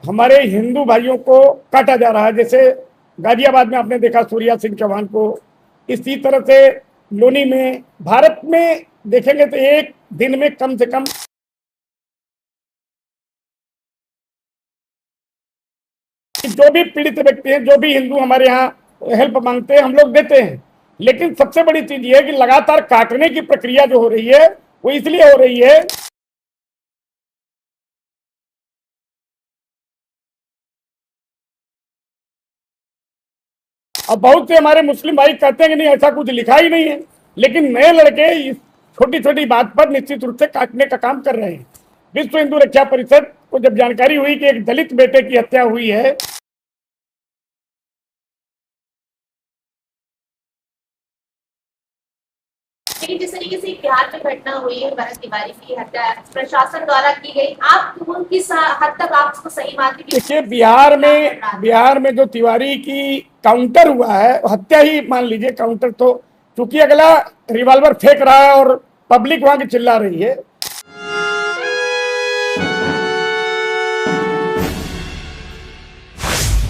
हमारे हिंदू भाइयों को काटा जा रहा है। जैसे गाजियाबाद में आपने देखा सूर्या सिंह चौहान को, इसी तरह से लोनी में, भारत में देखेंगे तो एक दिन में कम से कम जो भी पीड़ित व्यक्ति हैं, जो भी हिंदू हमारे यहाँ हेल्प मांगते हैं, हम लोग देते हैं। लेकिन सबसे बड़ी चीज ये है कि लगातार काटने की प्रक्रिया जो हो रही है वो इसलिए हो रही है। अब बहुत से हमारे मुस्लिम भाई कहते हैं कि नहीं, ऐसा कुछ लिखा ही नहीं है, लेकिन नए लड़के इस छोटी छोटी बात पर निश्चित रूप से काटने का काम कर रहे हैं। विश्व हिंदू रक्षा परिषद को जब जानकारी हुई कि एक दलित बेटे की हत्या हुई है, लेकिन जिस तरीके से बिहार में घटना हुई है, भरत तिवारी की हत्या प्रशासन द्वारा की गई, आप किस हद तक आप उसको सही मानते हैं? देखिए, बिहार में जो तिवारी की काउंटर हुआ है, हत्या ही मान लीजिए काउंटर, तो चूंकि अगला रिवॉल्वर फेंक रहा है और पब्लिक वहां की चिल्ला रही है।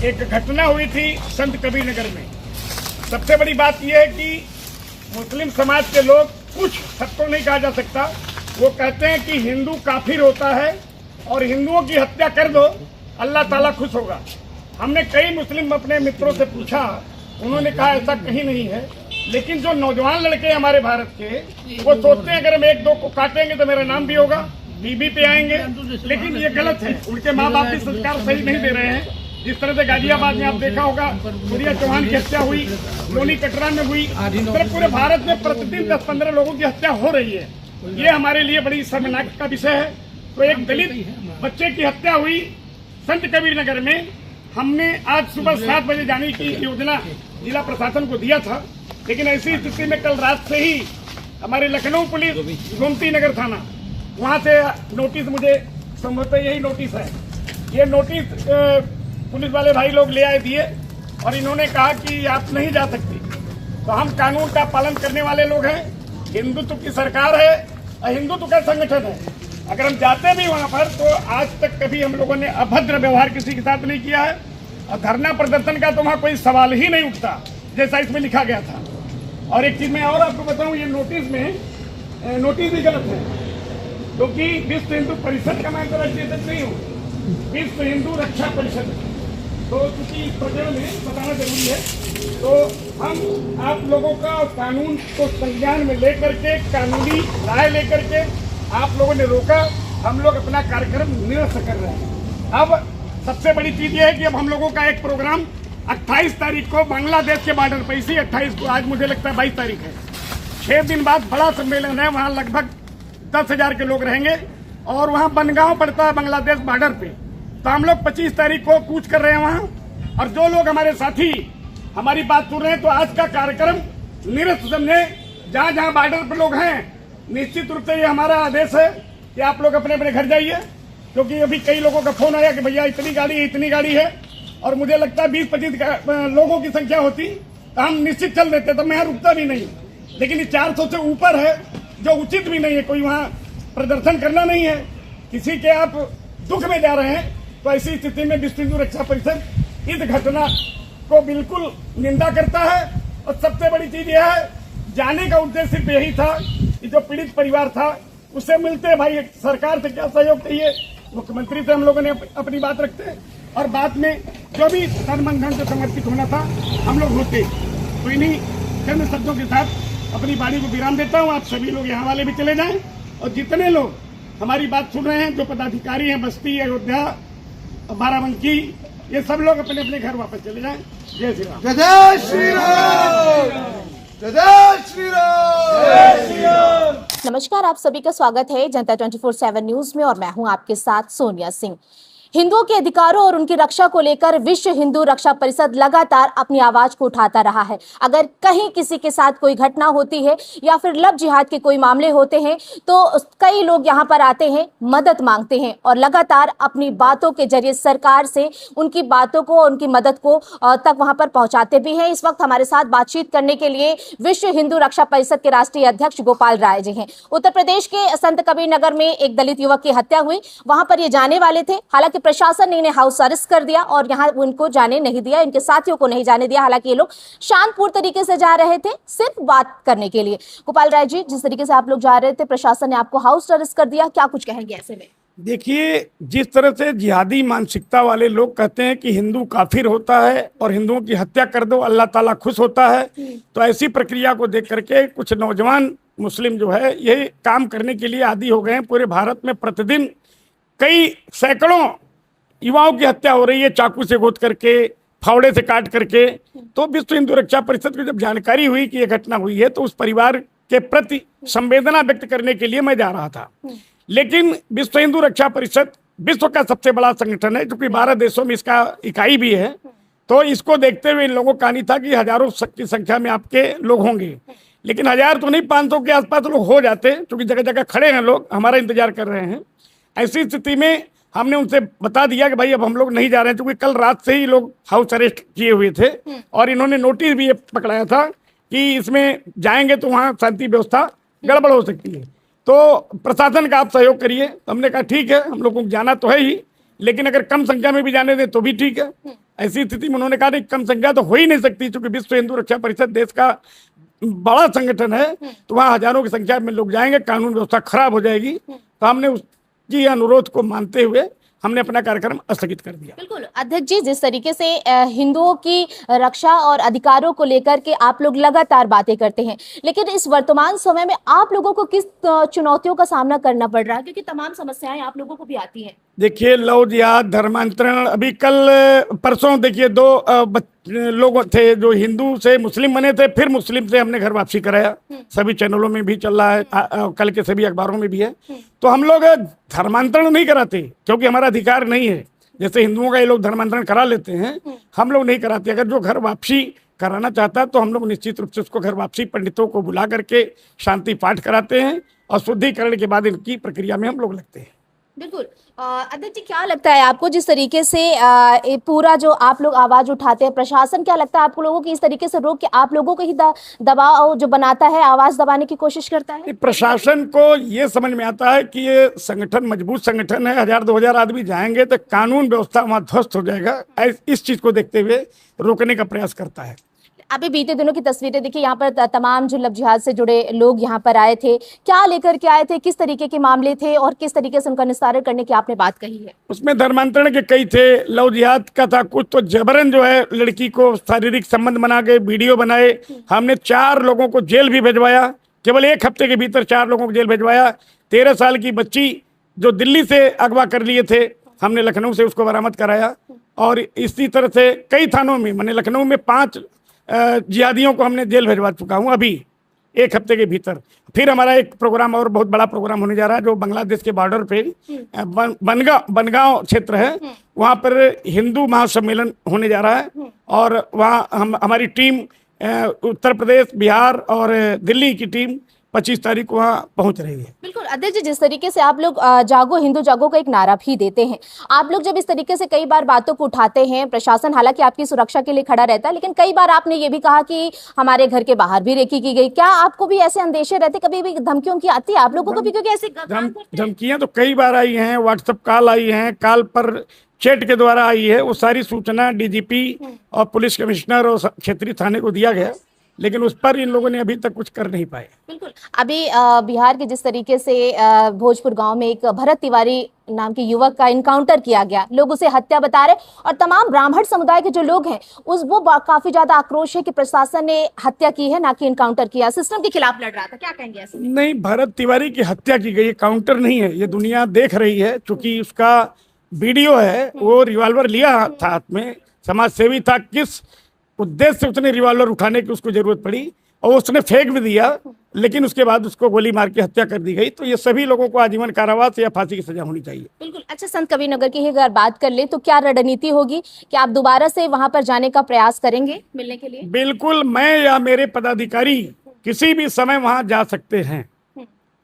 एक घटना हुई थी संत कबीर नगर में। सबसे बड़ी बात यह है कि मुस्लिम समाज के लोग, कुछ, सबको नहीं कहा जा सकता, वो कहते हैं कि हिंदू काफिर होता है और हिंदुओं की हत्या कर दो, अल्लाह ताला खुश होगा। हमने कई मुस्लिम अपने मित्रों से पूछा, उन्होंने कहा ऐसा कहीं नहीं है। लेकिन जो नौजवान लड़के हमारे भारत के, वो सोचते हैं अगर हम एक दो को काटेंगे तो मेरा नाम भी होगा, बीबी पे आएंगे। लेकिन ये गलत है, उनके माँ बाप भी संस्कार सही नहीं दे रहे हैं। जिस तरह से गाजियाबाद में आप देखा होगा सूर्या चौहान की हत्या हुई, लोनी कटरा में हुई, पूरे भारत में प्रतिदिन 10-15 लोगों की हत्या हो रही है। ये हमारे लिए बड़ी शर्मनाक का विषय है। तो एक दलित बच्चे की हत्या हुई संत कबीर नगर में। हमने आज सुबह 7 बजे जाने की योजना जिला प्रशासन को दिया था, लेकिन ऐसी स्थिति में कल रात से ही हमारे लखनऊ पुलिस गोमती नगर थाना, वहां से नोटिस, मुझे संभवतः यही नोटिस है, ये नोटिस पुलिस वाले भाई लोग ले आए दिए और इन्होंने कहा कि आप नहीं जा सकते। तो हम कानून का पालन करने वाले लोग हैं, हिंदुत्व की सरकार है और हिंदुत्व का संगठन है। अगर हम जाते भी वहां पर तो आज तक कभी हम लोगों ने अभद्र व्यवहार किसी के साथ नहीं किया है, और धरना प्रदर्शन का तो वहां कोई सवाल ही नहीं उठता जैसा इसमें लिखा गया था। और एक चीज मैं और आपको बताऊं, ये नोटिस भी गलत है, क्योंकि विश्व हिंदू परिषद का मैं अंतर्राष्ट्रीय अध्यक्ष नहीं हूँ, विश्व हिंदू रक्षा परिषद। तो चूंकि इस प्रकरण में बताना जरूरी है, तो हम आप लोगों का कानून को संज्ञान में लेकर के, कानूनी राय लेकर के आप लोगों ने रोका, हम लोग अपना कार्यक्रम निरस्त कर रहे हैं। अब सबसे बड़ी चीज ये है कि अब हम लोगों का एक प्रोग्राम 28 तारीख को बांग्लादेश के बॉर्डर पर, इसी 28 को, आज मुझे लगता है 22 तारीख है, 6 दिन बाद बड़ा सम्मेलन है। वहाँ लगभग 10,000 के लोग रहेंगे और वहाँ बनगांव पड़ता है बांग्लादेश बॉर्डर पे। तो हम लोग 25 तारीख को कूच कर रहे हैं वहाँ, और जो लोग हमारे साथी हमारी बात सुन रहे हैं तो आज का कार्यक्रम निरस्त समझे। जहाँ जहाँ बॉर्डर पर लोग हैं, निश्चित रूप से ये हमारा आदेश है कि आप लोग अपने अपने घर जाइए, क्योंकि अभी कई लोगों का फोन आया कि भैया इतनी गाड़ी है, और मुझे लगता है 20-25 लोगों की संख्या होती तो हम निश्चित चल देते, तो मैं यहाँ रुकता भी नहीं। लेकिन ये 400 से ऊपर है, जो उचित भी नहीं है, कोई वहाँ प्रदर्शन करना नहीं है, किसी के आप दुख में जा रहे हैं। तो ऐसी स्थिति में विश्व हिंदू रक्षा परिषद इस घटना को बिल्कुल निंदा करता है। और सबसे बड़ी चीज यह है, जाने का उद्देश्य सिर्फ यही था कि जो पीड़ित परिवार था उससे मिलते, भाई सरकार से क्या सहयोग चाहिए, मुख्यमंत्री से हम लोगों ने अपनी बात रखते हैं, और बाद में जो भी तन मन धन से समर्पित होना था हम लोग होते। तो इन्हीं चंद शब्दों के साथ अपनी बाड़ी को विराम देता हूँ। आप सभी लोग यहाँ वाले भी चले जाएं, और जितने लोग हमारी बात सुन रहे हैं, जो पदाधिकारी हैं बस्ती, अयोध्या, बाराबंकी, ये सब लोग अपने अपने घर वापस चले जाएं। जय श्री राम। जय श्री राम। जय श्री राम। नमस्कार, आप सभी का स्वागत है जनता 24/7 न्यूज में और मैं हूं आपके साथ सोनिया सिंह। हिंदुओं के अधिकारों और उनकी रक्षा को लेकर विश्व हिंदू रक्षा परिषद लगातार अपनी आवाज को उठाता रहा है। अगर कहीं किसी के साथ कोई घटना होती है या फिर लव जिहाद के कोई मामले होते हैं तो कई लोग यहां पर आते हैं, मदद मांगते हैं और लगातार अपनी बातों के जरिए सरकार से उनकी बातों को, उनकी मदद को तक वहां पर पहुंचाते भी हैं। इस वक्त हमारे साथ बातचीत करने के लिए विश्व हिंदू रक्षा परिषद के राष्ट्रीय अध्यक्ष गोपाल राय जी हैं। उत्तर प्रदेश के संत कबीर नगर में एक दलित युवक की हत्या हुई, वहां पर ये जाने वाले थे। हालांकि प्रशासन ने इन्हें हाउस अरेस्ट कर दिया और यहाँ उनको जाने नहीं दिया, इनके साथियों को नहीं जाने दिया। हालांकि ये लोग शांतपूर्ण तरीके से जा रहे थे, सिर्फ बात करने के लिए। गोपाल राय जी, जिस तरीके से आप लोग जा रहे थे, प्रशासन ने आपको हाउस अरेस्ट कर दिया, क्या कुछ कहेंगे ऐसे में? देखिए, जिस तरह से जिहादी मानसिकता वाले लोग कहते हैं कि हिंदू काफिर होता है और हिंदुओं की हत्या कर दो अल्लाह ताला खुश होता है, तो ऐसी प्रक्रिया को देख करके कुछ नौजवान मुस्लिम जो है ये काम करने के लिए आदी हो गए हैं। पूरे भारत में प्रतिदिन कई सैकड़ों युवाओं की हत्या हो रही है, चाकू से गोद करके, फावड़े से काट करके। तो विश्व हिंदू रक्षा परिषद को जब जानकारी हुई कि यह घटना हुई है, तो उस परिवार के प्रति संवेदना व्यक्त करने के लिए मैं जा रहा था। लेकिन विश्व हिंदू रक्षा परिषद विश्व का सबसे बड़ा संगठन है, क्योंकि 12 देशों में इसका इकाई भी है। तो इसको देखते हुए इन लोगों का नहीं था कि हजारों की संख्या में आपके लोग होंगे, लेकिन 1000 तो नहीं, 500 के आसपास लोग हो जाते, क्योंकि जगह जगह खड़े हैं लोग, हमारा इंतजार कर रहे हैं। ऐसी स्थिति में हमने उनसे बता दिया कि भाई अब हम लोग नहीं जा रहे हैं, क्योंकि कल रात से ही लोग हाउस अरेस्ट किए हुए थे और इन्होंने नोटिस भी ये पकड़ाया था कि इसमें जाएंगे तो वहाँ शांति व्यवस्था गड़बड़ हो सकती है। तो प्रशासन का आप सहयोग करिए। हमने कहा ठीक है, हम लोगों को जाना तो है ही, लेकिन अगर कम संख्या में भी जाने दें तो भी ठीक है। ऐसी स्थिति में उन्होंने कहा नहीं, कम संख्या तो हो ही नहीं सकती, क्योंकि विश्व हिंदू रक्षा परिषद देश का बड़ा संगठन है, तो वहाँ हजारों की संख्या में लोग जाएंगे, कानून व्यवस्था खराब हो जाएगी। तो हमने उसकी अनुरोध को मानते हुए हमने अपना कार्यक्रम स्थगित कर दिया। बिल्कुल अध्यक्ष जी, जिस तरीके से हिंदुओं की रक्षा और अधिकारों को लेकर के आप लोग लगातार बातें करते हैं, लेकिन इस वर्तमान समय में आप लोगों को किस चुनौतियों का सामना करना पड़ रहा है? क्योंकि तमाम समस्याएं आप लोगों को भी आती हैं। देखिए, लव जिहाद, धर्मांतरण, अभी कल परसों देखिए 2 लोग थे जो हिंदू से मुस्लिम बने थे, फिर मुस्लिम से हमने घर वापसी कराया। सभी चैनलों में भी चल रहा है, कल के सभी अखबारों में भी है। तो हम लोग धर्मांतरण नहीं कराते, क्योंकि हमारा अधिकार नहीं है। जैसे हिंदुओं का ये लोग धर्मांतरण करा लेते हैं, हम लोग नहीं कराते। अगर जो घर वापसी कराना चाहता है तो हम लोग निश्चित रूप से उसको घर वापसी पंडितों को बुला करके शांति पाठ कराते हैं और शुद्धिकरण के बाद इनकी प्रक्रिया में हम लोग लगते हैं। बिल्कुल अध्यक्ष जी, क्या लगता है आपको, जिस तरीके से पूरा जो आप लोग आवाज उठाते हैं, प्रशासन क्या लगता है आपको लोगों की इस तरीके से रोक के आप लोगों को ही दबाव जो बनाता है, आवाज दबाने की कोशिश करता है? प्रशासन को ये समझ में आता है कि ये संगठन मजबूत संगठन है, 1000-2000 आदमी जाएंगे तो कानून व्यवस्था वहां ध्वस्त हो जाएगा। इस चीज को देखते हुए रोकने का प्रयास करता है। अभी बीते दिनों की तस्वीरें देखिए, यहाँ पर तमाम जो लव जिहाद से जुड़े लोग यहाँ पर आए थे, क्या लेकर के आए थे, किस तरीके के मामले थे और किस तरीके से उनका निस्तारण करने की आपने बात कही है? उसमें धर्मांतरण के कई थे, लव जिहाद का था कुछ, तो जबरन जो है लड़की को शारीरिक संबंध बना के वीडियो बनाए। हमने 4 लोगों को जेल भी भिजवाया, केवल 1 हफ्ते के भीतर 4 लोगों को जेल भिजवाया। 13 साल की बच्ची जो दिल्ली से अगवा कर लिए थे, हमने लखनऊ से उसको बरामद कराया। और इसी तरह से कई थानों में, मैंने लखनऊ में 5 जिहादियों को हमने जेल भिजवा चुका हूं अभी 1 हफ्ते के भीतर। फिर हमारा एक प्रोग्राम और बहुत बड़ा प्रोग्राम होने जा रहा है, जो बांग्लादेश के बॉर्डर पे बनगांव क्षेत्र है, वहां पर हिंदू महासम्मेलन होने जा रहा है। और वहां हमारी टीम उत्तर प्रदेश, बिहार और दिल्ली की टीम 25 तारीख को वहाँ पहुंच रही है। बिल्कुल अध्यक्ष जी, जिस तरीके से आप लोग जागो हिंदू जागो का एक नारा भी देते हैं, आप लोग जब इस तरीके से कई बार बातों को उठाते हैं, प्रशासन हालांकि आपकी सुरक्षा के लिए खड़ा रहता है, लेकिन कई बार आपने ये भी कहा कि हमारे घर के बाहर भी रेकी की गई। क्या आपको भी ऐसे अंदेशे रहते, कभी भी धमकियों की आती है आप लोगों को भी? क्योंकि ऐसे धमकियां तो कई बार आई हैं, व्हाट्सएप कॉल आई हैं, कॉल पर चैट के द्वारा आई है। वो सारी सूचना डीजीपी और पुलिस कमिश्नर और क्षेत्रीय थाने को दिया गया, लेकिन उस पर इन लोगों ने अभी तक कुछ कर नहीं पाए। बिल्कुल अभी बिहार के जिस तरीके से भोजपुर गांव में एक भरत तिवारी नाम के युवक का इनकाउंटर किया गया, लोग उसे हत्या बता रहे, और तमाम ब्राह्मण समुदाय के जो लोग हैं वो काफी ज्यादा आक्रोश है कि प्रशासन ने हत्या की है, ना कि इनकाउंटर किया, सिस्टम के खिलाफ लड़ रहा था। क्या कहेंगे ऐसे? नहीं, भरत तिवारी की हत्या की गई, काउंटर नहीं है, ये दुनिया देख रही है। चूंकि उसका वीडियो है, वो रिवॉल्वर लिया था हाथ में, समाज सेवी था, किस उद्देश्य से उसने रिवॉल्वर उठाने की उसको जरूरत पड़ी, और उसने फेंक भी दिया, लेकिन उसके बाद उसको गोली मार के हत्या कर दी गई। तो ये सभी लोगों को आजीवन कारावास या फांसी की सजा होनी चाहिए। बिल्कुल। अच्छा, संत कबीरनगर की अगर बात कर ले तो क्या रणनीति होगी कि आप दोबारा से वहां पर जाने का प्रयास करेंगे मिलने के लिए? बिल्कुल, मैं या मेरे पदाधिकारी किसी भी समय वहां जा सकते हैं।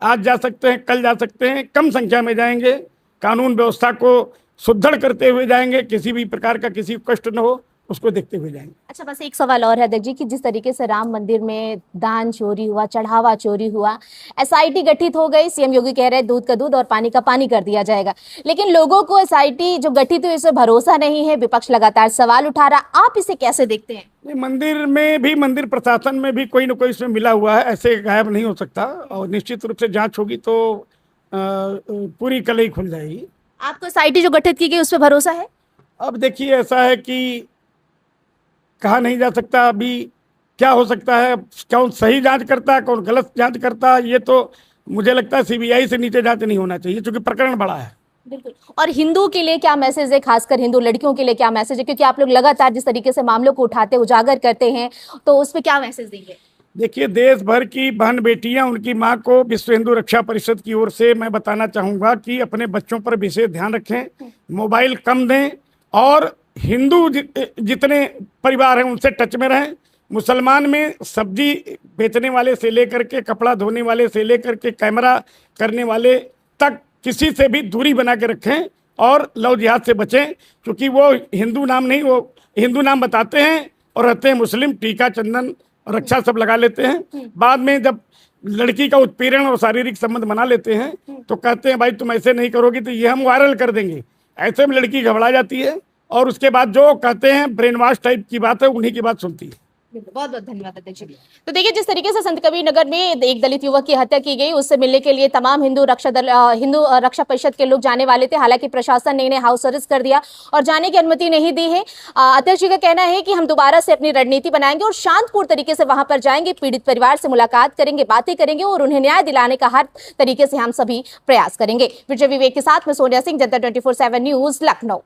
आज जा सकते हैं, कल जा सकते हैं, कम संख्या में जाएंगे, कानून व्यवस्था को सुदृढ़ करते हुए जाएंगे, किसी भी प्रकार का किसी को कष्ट न हो, उसको देखते हुए जाएंगे। अच्छा, बस एक सवाल और है अध्यक्ष जी कि जिस तरीके से राम मंदिर में दान चोरी हुआ, चढ़ावा चोरी हुआ, एसआईटी गठित हो गई, सीएम योगी कह रहे हैं दूध का दूध और पानी का पानी कर दिया जाएगा, लेकिन लोगों को एसआईटी जो गठित हुई इससे भरोसा नहीं है, विपक्ष लगातार सवाल उठा रहा, आप इसे कैसे देखते हैं? मंदिर में भी, मंदिर प्रशासन में भी कोई ना कोई इसमें मिला हुआ है, ऐसे गायब नहीं हो सकता, और निश्चित रूप से जांच होगी तो पूरी कलई खुल जाएगी। आपको एसआईटी जो गठित की गई उस पर भरोसा है? अब देखिए, ऐसा है कि कहा नहीं जा सकता अभी क्या हो सकता है, कौन सही जांच करता है, कौन गलत जांच करता है, ये तो मुझे लगता है सीबीआई से नीचे जांच नहीं होना चाहिए, क्योंकि प्रकरण बड़ा है। बिल्कुल। और हिंदू के लिए क्या मैसेज है, खासकर हिंदू लड़कियों के लिए क्या मैसेज है, क्योंकि आप लोग लगातार जिस तरीके से मामलों को उठाते उजागर करते हैं, तो उस पर क्या मैसेज देंगे? देखिए, देश भर की बहन बेटियां, उनकी मां को विश्व हिंदू रक्षा परिषद की ओर से मैं बताना चाहूंगा कि अपने बच्चों पर विशेष ध्यान रखें, मोबाइल कम दें, और हिंदू जितने परिवार हैं उनसे टच में रहें। मुसलमान में सब्जी बेचने वाले से लेकर के कपड़ा धोने वाले से लेकर के कैमरा करने वाले तक किसी से भी दूरी बना के रखें, और लव जिहाद से बचें, क्योंकि वो हिंदू नाम नहीं, वो हिंदू नाम बताते हैं और रहते हैं मुस्लिम, टीका चंदन रक्षा सब लगा लेते हैं। बाद में जब लड़की का उत्पीड़न और शारीरिक संबंध बना लेते हैं तो कहते हैं भाई तुम ऐसे नहीं करोगी तो ये हम वायरल कर देंगे। ऐसे में लड़की घबरा जाती है, और उसके बाद जो कहते हैं ब्रेन वॉश टाइप की बात है, उन्हीं की बात सुनती है। बहुत बहुत धन्यवाद अध्यक्ष जी। तो देखिए, जिस तरीके से संत कबीर नगर में एक दलित युवक की हत्या की गई, उससे मिलने के लिए तमाम हिंदू रक्षा परिषद के लोग जाने वाले थे, हालांकि प्रशासन ने इन्हें हाउस अरेस्ट कर दिया और जाने की अनुमति नहीं दी है। अध्यक्ष जी का कहना है कि हम दोबारा से अपनी रणनीति बनाएंगे और शांतपूर्ण तरीके से वहां पर जाएंगे, पीड़ित परिवार से मुलाकात करेंगे, बातें करेंगे और उन्हें न्याय दिलाने का हर तरीके से हम सभी प्रयास करेंगे। विजय विवेक के साथ में सोनिया सिंह, जनता 24/7 न्यूज, लखनऊ।